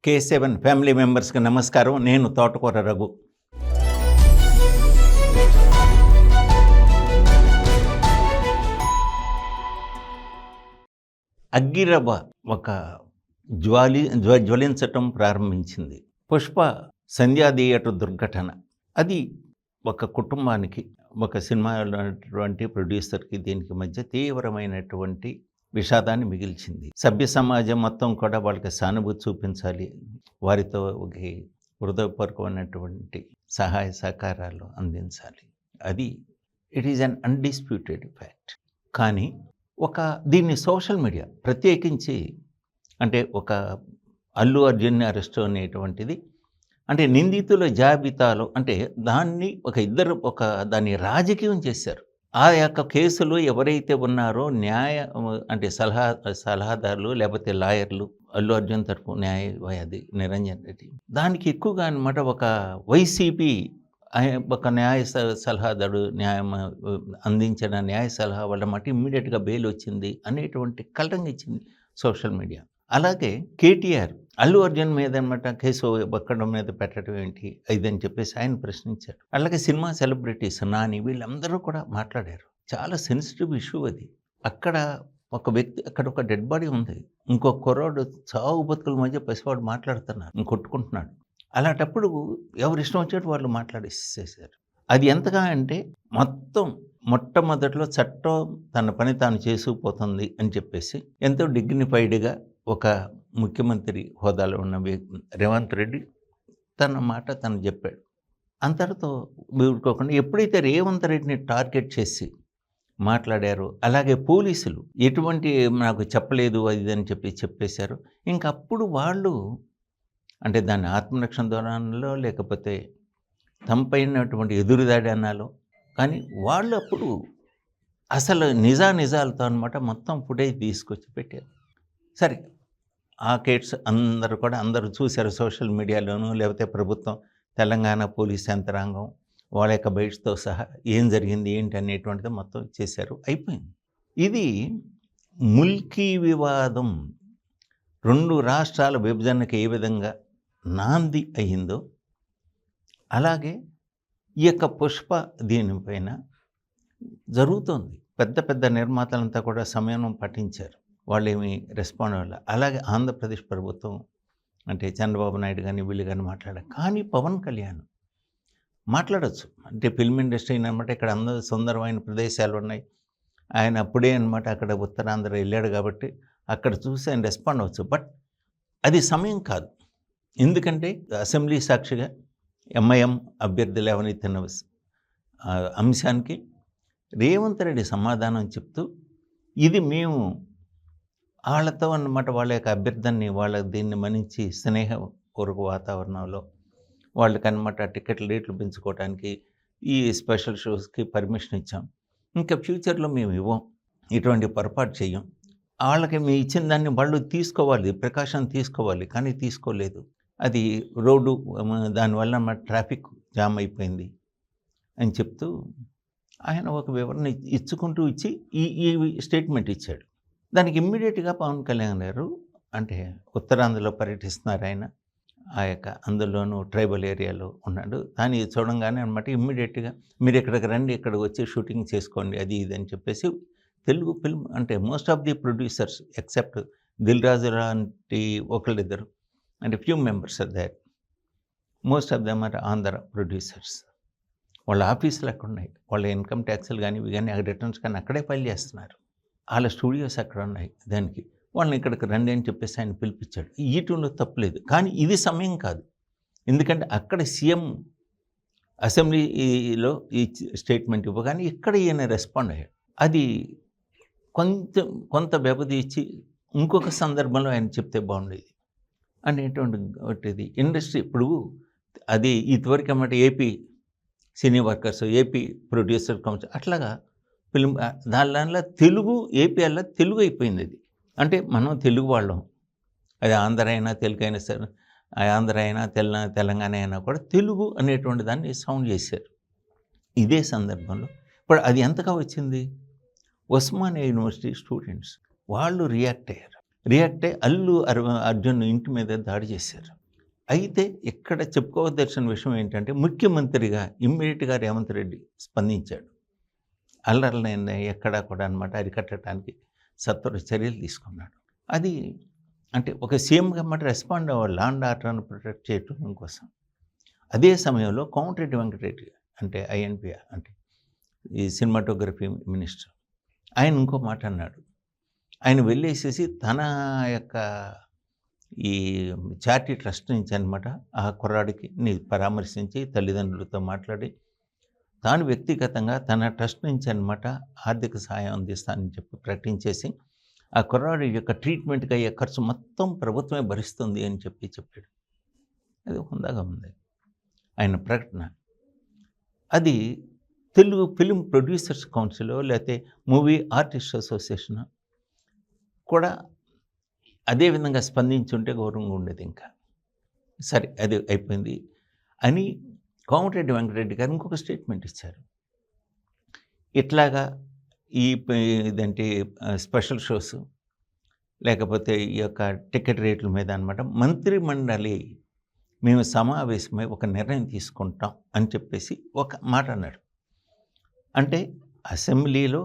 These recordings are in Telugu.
K7 ఫ్యామిలీ మెంబర్స్కి నమస్కారం. నేను తోటకూర రఘు. అగ్గిరవ్వ ఒక జ్వలించటం ప్రారంభించింది. పుష్ప సంధ్యా థియేటర్ దుర్ఘటన, అది ఒక కుటుంబానికి, ఒక సినిమాటువంటి ప్రొడ్యూసర్కి దీనికి మధ్య తీవ్రమైనటువంటి విషాదాన్ని మిగిల్చింది. సభ్య సమాజం మొత్తం కూడా వాళ్ళకి సానుభూతి చూపించాలి, వారితో ఒక హృదయపూర్వకమైనటువంటి సహాయ సహకారాలు అందించాలి. అది it is an undisputed fact. కానీ దీన్ని సోషల్ మీడియా ప్రత్యేకించి, అంటే ఒక అల్లు అర్జున్ అరెస్ట్ అనేటువంటిది, అంటే నిందితుల జాబితాలో, అంటే దాన్ని దాన్ని రాజకీయం చేశారు. ఆ యొక్క కేసులో ఎవరైతే ఉన్నారో అంటే సలహాదారులు లేకపోతే లాయర్లు, అల్లు అర్జున్ తరపు న్యాయవాది నిరంజన్ రెడ్డి, దానికి ఎక్కువగా అనమాట ఒక వైసీపీ ఒక న్యాయ సలహాదారు అందించిన న్యాయ సలహా వల్ల మాట ఇమ్మీడియట్గా బెయిల్ వచ్చింది అనేటువంటి కలరంగా ఇచ్చింది సోషల్ మీడియా. అలాగే కేటీఆర్ అల్లు అర్జున్ మీద అనమాట కేసు ఒక్కడం మీద పెట్టడం ఏంటి ఇదని చెప్పేసి ఆయన ప్రశ్నించాడు. అలాగే సినిమా సెలబ్రిటీస్ నాని వీళ్ళందరూ కూడా మాట్లాడారు. చాలా సెన్సిటివ్ ఇష్యూ అది. అక్కడ ఒక వ్యక్తి, అక్కడ ఒక డెడ్ బాడీ ఉంది, ఇంకో కుర్రాడు చావు బతుకుల మధ్య పసివాడు మాట్లాడుతున్నారు, కొట్టుకుంటున్నాడు. అలాంటప్పుడు ఎవరు ఇష్టం వచ్చేట్టు వాళ్ళు మాట్లాడేసేసారు. అది ఎంతగా అంటే మొట్టమొదట్లో చట్టం తన పని తాను చేసుకుపోతుంది అని చెప్పేసి ఎంతో డిగ్నిఫైడ్గా ఒక ముఖ్యమంత్రి హోదాలో ఉన్న రేవంత్ రెడ్డి తన మాట తను చెప్పాడు. అంతటితో ఊరుకోకుండా ఎప్పుడైతే రేవంత్ రెడ్డిని టార్గెట్ చేసి మాట్లాడారో, అలాగే పోలీసులు ఎటువంటి నాకు చెప్పలేదు అది అని చెప్పేశారు. ఇంకప్పుడు వాళ్ళు, అంటే దాన్ని ఆత్మరక్షణ ధోరణిలో లేకపోతే తమపైనటువంటి ఎదురుదాడి అన్నాలో, కానీ వాళ్ళు అప్పుడు అసలు నిజాలతో అనమాట మొత్తం ఫుటేజ్ తీసుకొచ్చి పెట్టారు. సరే, ఆ కేట్స్ అందరూ చూశారు సోషల్ మీడియాలోనూ, లేకపోతే ప్రభుత్వం, తెలంగాణ పోలీస్ యంత్రాంగం వాళ్ళ యొక్క బయటతో సహా ఏం జరిగింది ఏంటి అనేటువంటిది మొత్తం చేశారు, అయిపోయింది. ఇది ముల్కీ వివాదం 2 రాష్ట్రాల విభజనకు ఏ విధంగా నాంది అయిందో, అలాగే ఈ యొక్క పుష్ప దీనిపైన జరుగుతోంది. పెద్ద నిర్మాతలంతా కూడా సమయం పట్టించారు, వాళ్ళు ఏమి రెస్పాండ్ అవ్వాలి. అలాగే ఆంధ్రప్రదేశ్ ప్రభుత్వం, అంటే చంద్రబాబు నాయుడు కానీ వీళ్ళు కానీ మాట్లాడారు. కానీ పవన్ కళ్యాణ్ మాట్లాడచ్చు, అంటే ఫిల్మ్ ఇండస్ట్రీ అనమాట ఇక్కడ అందరూ సుందరమైన ప్రదేశాలు ఉన్నాయి. ఆయన అప్పుడే అనమాట అక్కడ ఉత్తరాంధ్ర వెళ్ళాడు కాబట్టి అక్కడ చూసి ఆయన రెస్పాండ్ అవ్వచ్చు. బట్ అది సమయం కాదు. ఎందుకంటే అసెంబ్లీ సాక్షిగా ఎంఐఎం అభ్యర్థులు లేవనెత్తిన అంశానికి రేవంత్ రెడ్డి సమాధానం చెప్తూ, ఇది మేము వాళ్ళతో అన్నమాట వాళ్ళ యొక్క అభ్యర్థాన్ని దీన్ని మన్నించి స్నేహపూర్వక వాతావరణంలో వాళ్ళకన్నమాట టికెట్ల రేట్లు పెంచుకోవడానికి ఈ స్పెషల్ షోస్కి పర్మిషన్ ఇచ్చాం. ఇంకా ఫ్యూచర్లో మేము ఇవ్వం, ఇటువంటి పొరపాటు చెయ్యం. వాళ్ళకి మేము ఇచ్చిన దాన్ని వాళ్ళు తీసుకోవాలి, ప్రికాషన్ తీసుకోవాలి, కానీ తీసుకోలేదు. అది రోడ్డు దానివల్ల మా ట్రాఫిక్ జామ్ అయిపోయింది అని చెప్తూ ఆయన ఒక వివరణ ఇచ్చి ఈ స్టేట్మెంట్ ఇచ్చాడు. దానికి ఇమ్మీడియట్గా పవన్ కళ్యాణ్ గారు, అంటే ఉత్తరాంధ్రలో పర్యటిస్తున్నారు ఆయన, ఆ యొక్క అందులోనూ ట్రైబల్ ఏరియాలో ఉన్నాడు. దాన్ని చూడంగానే అనమాట ఇమ్మీడియట్గా మీరు ఇక్కడికి రండి, ఇక్కడికి వచ్చి షూటింగ్ చేసుకోండి అది ఇది అని చెప్పేసి తెలుగు ఫిల్మ్, అంటే most of the producers except Dil Raju లాంటి ఒకళ్ళిద్దరు, అంటే few members are there, most of them are Andhra producers. వాళ్ళ ఆఫీసులు అక్కడ ఉన్నాయి, వాళ్ళ ఇన్కమ్ ట్యాక్స్లు కానీ ఇవి కానీ రిటర్న్స్ కానీ అక్కడే ఫైల్ చేస్తున్నారు, వాళ్ళ స్టూడియోస్ అక్కడ ఉన్నాయి. దానికి వాళ్ళని ఇక్కడికి రండి అని చెప్పేసి ఆయన పిలిపించాడు. ఈటంలో తప్పులేదు, కానీ ఇది సమయం కాదు. ఎందుకంటే అక్కడ సీఎం అసెంబ్లీలో ఈ స్టేట్మెంట్ ఇవ్వగానే ఇక్కడ ఈయన రెస్పాండ్ అయ్యాడు. అది కొంత వ్యవధి ఇచ్చి ఇంకొక సందర్భంలో ఆయన చెప్తే బాగుండేది అనేటువంటిది. ఇండస్ట్రీ ఇప్పుడు అది ఇదివరకు అన్నమాట ఏపీ సినీ వర్కర్స్, ఏపీ ప్రొడ్యూసర్ కౌన్సిల్, అట్లాగా ఫిల్మ్ దానిలో తెలుగు ఏపీ అలా తెలుగు అయిపోయింది. అది అంటే మనం తెలుగు వాళ్ళం, అది ఆంధ్ర అయినా తెలుగు అయినా సరే, ఆంధ్ర అయినా తెలంగాణ అయినా కూడా తెలుగు అనేటువంటి దాన్ని సౌండ్ చేశారు. ఇదే సందర్భంలో ఇప్పుడు అది ఎంతగా వచ్చింది, ఉస్మానియా యూనివర్సిటీ స్టూడెంట్స్ వాళ్ళు రియాక్ట్ అయ్యారు. రియాక్ట్ అయ్యి అర్జున్ ఇంటి మీద దాడి చేశారు. అయితే ఇక్కడ చెప్పుకోవలసిన విషయం ఏంటంటే ముఖ్యమంత్రిగా ఇమ్మీడియట్‌గా రేవంత్ రెడ్డి స్పందించాడు. అల్లర్లని ఎక్కడా కూడా అనమాట అరికట్టడానికి సత్వర చర్యలు తీసుకున్నాడు. అది అంటే ఒక సీఎంగా మాట రెస్పాండ్ అవ్వాలి లా అండ్ ఆర్డర్‌ని ప్రొటెక్ట్ చేయటం కోసం. అదే సమయంలో కోమటిరెడ్డి వెంకటరెడ్డి అంటే ఐఎన్‌పిఆర్ అంటే ఈ సినిమాటోగ్రఫీ మినిస్టర్ ఆయన ఇంకో మాట అన్నాడు. ఆయన వెళ్ళేసేసి తన యొక్క ఈ చారిటీ ట్రస్ట్ నుంచి అనమాట ఆ కుర్రాడికి పరామర్శించి తల్లిదండ్రులతో మాట్లాడి తాను వ్యక్తిగతంగా తన ట్రస్ట్ నుంచి అనమాట ఆర్థిక సహాయం అందిస్తానని చెప్పి ప్రకటించేసి ఆ కుర్రాడి యొక్క ట్రీట్మెంట్కి అయ్యే ఖర్చు మొత్తం ప్రభుత్వమే భరిస్తుంది అని చెప్పాడు. అది హుందాగా ఉంది ఆయన ప్రకటన. అది తెలుగు ఫిలిం ప్రొడ్యూసర్స్ కౌన్సిల్ లేకపోతే మూవీ ఆర్టిస్ట్ అసోసియేషన్ కూడా అదే విధంగా స్పందించుంటే గౌరవంగా ఉండేది. ఇంకా సరే అది అయిపోయింది అని కోమటిరెడ్డి వెంకటరెడ్డి గారు ఇంకొక స్టేట్మెంట్ ఇచ్చారు. ఇట్లాగా ఇదంటే స్పెషల్ షోస్ లేకపోతే ఈ యొక్క టికెట్ రేట్ల మీద అనమాట మంత్రి మండలి మేము సమావేశమై ఒక నిర్ణయం తీసుకుంటాం అని చెప్పేసి ఒక మాట అన్నాడు. అంటే అసెంబ్లీలో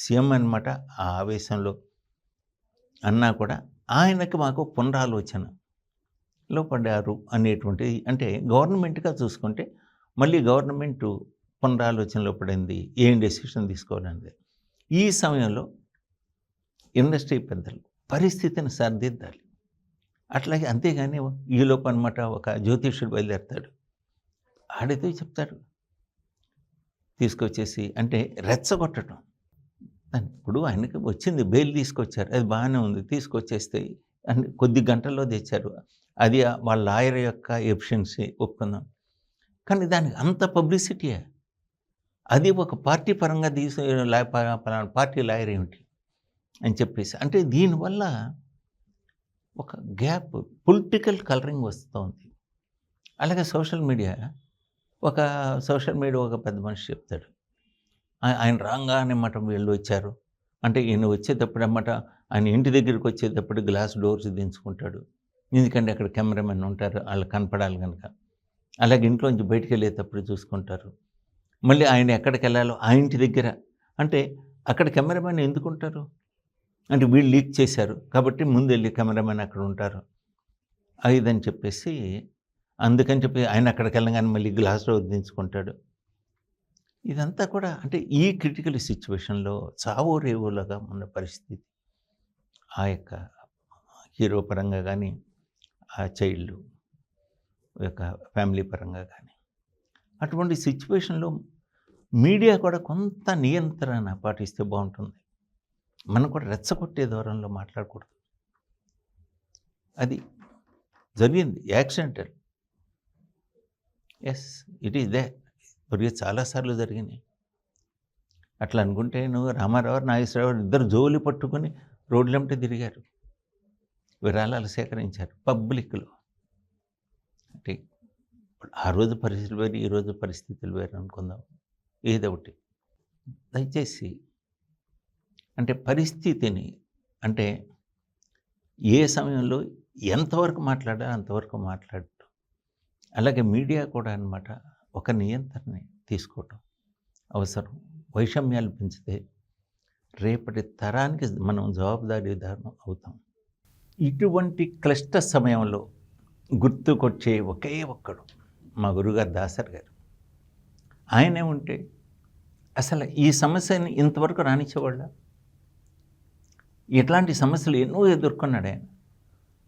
సీఎం అనమాట ఆ ఆవేశంలో అన్నా కూడా ఆయనకి మాకు పునరాలోచనలో పడ్డారు అనేటువంటిది. అంటే గవర్నమెంట్గా చూసుకుంటే మళ్ళీ గవర్నమెంట్ పునరాలోచనలో పడింది ఏం డెసిషన్ తీసుకోవాలనేది. ఈ సమయంలో ఇండస్ట్రీ పెద్దలు పరిస్థితిని సరిదిద్దాలి. అట్లాగే అంతేగాని ఈలోపు అనమాట ఒక జ్యోతిష్యుడు బయలుదేరుతాడు, ఆడితే చెప్తాడు తీసుకొచ్చేసి అంటే రెచ్చగొట్టడం. ఇప్పుడు ఆయనకి వచ్చింది బెయిల్ తీసుకొచ్చారు, అది బాగానే ఉంది, తీసుకొచ్చేస్తే అని కొద్ది గంటల్లో తెచ్చారు. అది వాళ్ళ లాయర్ యొక్క ఎఫిషియన్సీ ఒప్పుకుందాం. కానీ దానికి అంత పబ్లిసిటీయే. అది ఒక పార్టీ పరంగా పలానా పార్టీ లాయర్ ఏమిటి అని చెప్పేసి అంటే దీనివల్ల ఒక గ్యాప్ పొలిటికల్ కలరింగ్ వస్తుంది. అలాగే సోషల్ మీడియా ఒక పెద్ద మనిషి చెప్తాడు, ఆయన రాగానే మాట వీళ్ళు వచ్చారు అంటే ఈయన వచ్చేటప్పుడు అన్నమాట ఆయన ఇంటి దగ్గరికి వచ్చేటప్పుడు గ్లాస్ డోర్స్ దించుకుంటాడు. ఎందుకంటే అక్కడ కెమెరామెన్ ఉంటారు, వాళ్ళు కనపడాలి కనుక. అలాగే ఇంట్లోంచి బయటికి వెళ్ళేటప్పుడు చూసుకుంటారు. మళ్ళీ ఆయన ఎక్కడికి వెళ్ళాలో ఆ ఇంటి దగ్గర అంటే అక్కడ కెమెరామెన్ ఎందుకుంటారు అంటే వీళ్ళు లీక్ చేశారు కాబట్టి ముందు వెళ్ళి కెమెరామెన్ అక్కడ ఉంటారు ఇదని చెప్పేసి అందుకని చెప్పి ఆయన అక్కడికి వెళ్ళగానే మళ్ళీ గ్లాస్ డోర్ దించుకుంటాడు. ఇదంతా కూడా అంటే ఈ క్రిటికల్ సిచ్యువేషన్లో చావో రేవోలాగా ఉన్న పరిస్థితి ఆ యొక్క హీరో పరంగా కానీ ఆ చైల్డ్ యొక్క ఫ్యామిలీ పరంగా కానీ అటువంటి సిచ్యువేషన్లో మీడియా కూడా కొంత నియంత్రణ పాటిస్తే బాగుంటుంది. మనం కూడా రెచ్చగొట్టే దూరంలో మాట్లాడకూడదు. అది జరిగింది యాక్సిడెంటల్. ఎస్ ఇట్ ఈస్ దే ఇప్పటికే చాలాసార్లు జరిగినాయి. అట్లా అనుకుంటే నువ్వు రామారావు నాగేశ్వరరావు ఇద్దరు జోలి పట్టుకొని రోడ్లంటే తిరిగారు, విరాళాలు సేకరించారు పబ్లిక్లో. అంటే ఆ రోజు పరిస్థితులు వేరు, ఈరోజు పరిస్థితులు వేరు అనుకుందాం. ఏదో ఒకటి దయచేసి అంటే పరిస్థితిని అంటే ఏ సమయంలో ఎంతవరకు మాట్లాడాలో అంతవరకు మాట్లాడటం. అలాగే మీడియా కూడా అనమాట ఒక నియంత్రణ తీసుకోవటం అవసరం. వైషమ్యాలు పెంచితే రేపటి తరానికి మనం జవాబుదారీదారు అవుతాం. ఇటువంటి క్లిష్ట సమయంలో గుర్తుకొచ్చే ఒకే ఒక్కడు మా గురుగారు దాసర్ గారు. ఆయనే ఉంటే అసలు ఈ సమస్యని ఇంతవరకు రానిచ్చేవాళ్ళ. ఇట్లాంటి సమస్యలు ఎన్నో ఎదుర్కొన్నాడు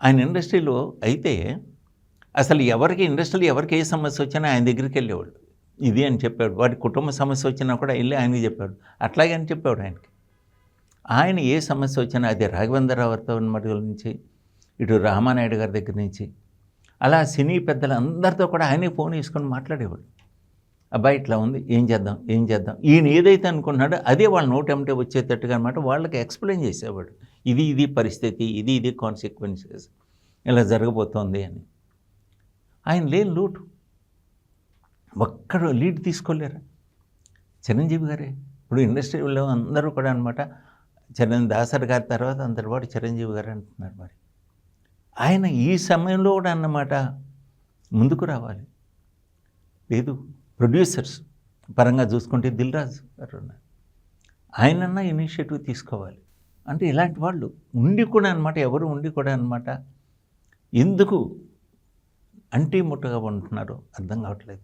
ఆయన ఇండస్ట్రీలో. అయితే అసలు ఇండస్ట్రీలో ఎవరికి ఏ సమస్య వచ్చినా ఆయన దగ్గరికి వెళ్ళేవాళ్ళు. ఇది అని చెప్పాడు. వాడి కుటుంబ సమస్య వచ్చినా కూడా వెళ్ళి ఆయనకి చెప్పాడు. అట్లాగే అని చెప్పాడు ఆయనకి. ఆయన ఏ సమస్య వచ్చినా అది రాఘవేంద్రరావుతో మటుల నుంచి ఇటు రామానాయుడు గారి దగ్గర నుంచి అలా సినీ పెద్దలు అందరితో కూడా ఆయనే ఫోన్ వేసుకొని మాట్లాడేవాడు. అబ్బాయి ఇట్లా ఉంది, ఏం చేద్దాం. ఈయన ఏదైతే అనుకున్నాడో అదే వాళ్ళ నోటెంటే వచ్చేటట్టుగా అనమాట వాళ్ళకి ఎక్స్ప్లెయిన్ చేసేవాడు. ఇది పరిస్థితి, ఇది కాన్సిక్వెన్సెస్, ఇలా జరగబోతోంది అని. ఆయన లేని లోటు ఒక్కడు లీడ్ తీసుకోలేరా. చిరంజీవి గారే ఇప్పుడు ఇండస్ట్రీలో అందరూ కూడా అనమాట దాసరి గారి తర్వాత అంతటి వాడు చిరంజీవి గారు అంటున్నారు. మరి ఆయన ఈ సమయంలో కూడా అన్నమాట ముందుకు రావాలి. లేదు, ప్రొడ్యూసర్స్ పరంగా చూసుకుంటే దిల్ రాజు గారు ఉన్నారు, ఆయనన్నా ఇనిషియేటివ్ తీసుకోవాలి. అంటే ఇలాంటి వాళ్ళు ఉండి కూడా అనమాట, ఎవరు ఉండి కూడా అనమాట ఎందుకు అంటీ ముట్టగా ఉంటున్నారో అర్థం కావట్లేదు.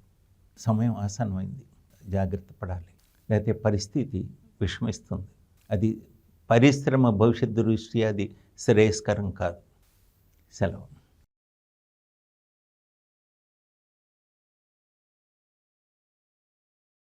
సమయం ఆసన్నమైంది, జాగ్రత్త పడాలి, లేకపోతే పరిస్థితి విషమిస్తుంది. అది పరిశ్రమ భవిష్యత్తు దృష్ట్యా అది శ్రేయస్కరం కాదు. సెలవు.